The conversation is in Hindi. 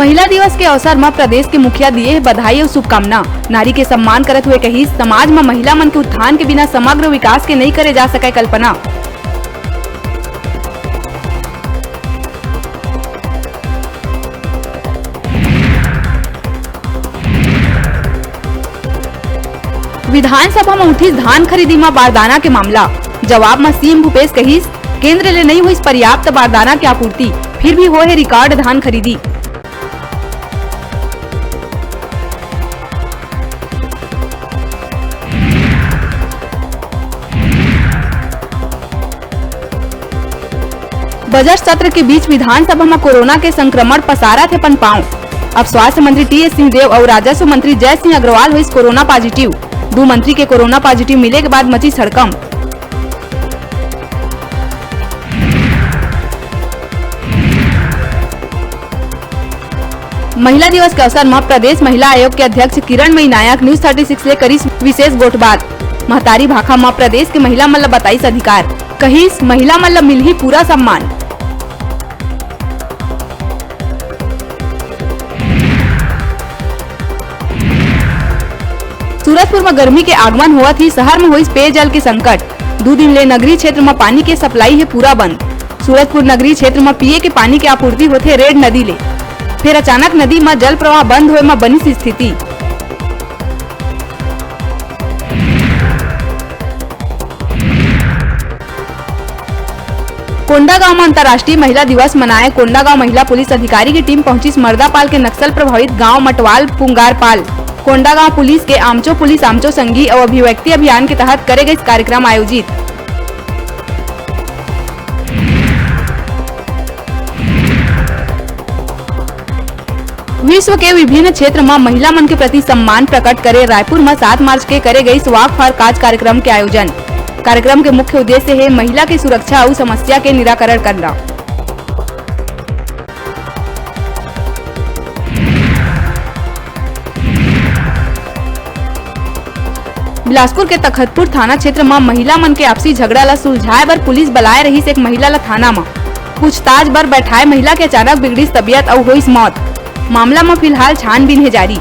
महिला दिवस के अवसर में प्रदेश के मुखिया दिए बधाई और शुभकामना। नारी के सम्मान करत हुए कही, समाज में महिला मन के उत्थान के बिना समग्र विकास के नहीं करे जा सके कल्पना। विधानसभा में उठी धान खरीदी में बारदाना के मामला। जवाब में सीएम भूपेश कही, केंद्र ले नहीं हुई पर्याप्त बारदाना की आपूर्ति, फिर भी हो है रिकॉर्ड धान खरीदी। बजट सत्र के बीच विधानसभा में कोरोना के संक्रमण पसारा थे पांव। अब स्वास्थ्य मंत्री टी.एस. सिंहदेव और राजस्व मंत्री जय सिंह अग्रवाल हुई कोरोना पॉजिटिव। दो मंत्री के कोरोना पॉजिटिव मिले के बाद मची सड़कम। महिला दिवस के अवसर में प्रदेश महिला आयोग के अध्यक्ष किरणमयी नायक न्यूज 36 ले करी विशेष गोठबात। महतारी भाखा में प्रदेश के महिला मल्ल बताई अधिकार, कही महिला मल्ल मिल ही पूरा सम्मान। सूरजपुर में गर्मी के आगमन हुआ थी, शहर में हुई पेयजल के संकट। 2 दिन ले नगरीय क्षेत्र में पानी के सप्लाई है पूरा बंद। सूरजपुर नगरीय क्षेत्र में पिए के पानी की आपूर्ति होते रेड नदी ले, फिर अचानक नदी में जल प्रवाह बंद हुए में बनी स्थिति। कोंडागांव में अंतर्राष्ट्रीय महिला दिवस मनाए। कोंडागांव महिला पुलिस अधिकारी की टीम पहुंची मर्दापाल के नक्सल प्रभावित गांव मटवाल पुंगारपाल। कोंडागांव पुलिस के आमचो पुलिस आमचो संगी और अभिव्यक्ति अभियान के तहत करे गए कार्यक्रम आयोजित। विश्व के विभिन्न क्षेत्र में महिला मन के प्रति सम्मान प्रकट करे रायपुर में 7 मार्च के करे गई वॉक फॉर काज कार्यक्रम के आयोजन। कार्यक्रम के मुख्य उद्देश्य है महिला की सुरक्षा और समस्या के निराकरण करना। बिलासपुर के तखतपुर थाना क्षेत्र में महिला मन के आपसी झगड़ा ला सुलझाए बर पुलिस बुलाए रही एक महिला ला थाना में पूछताछ बर बैठाए महिला के अचानक बिगड़ी तबियत और हुई मौत। मामला में फिलहाल छानबीन है जारी।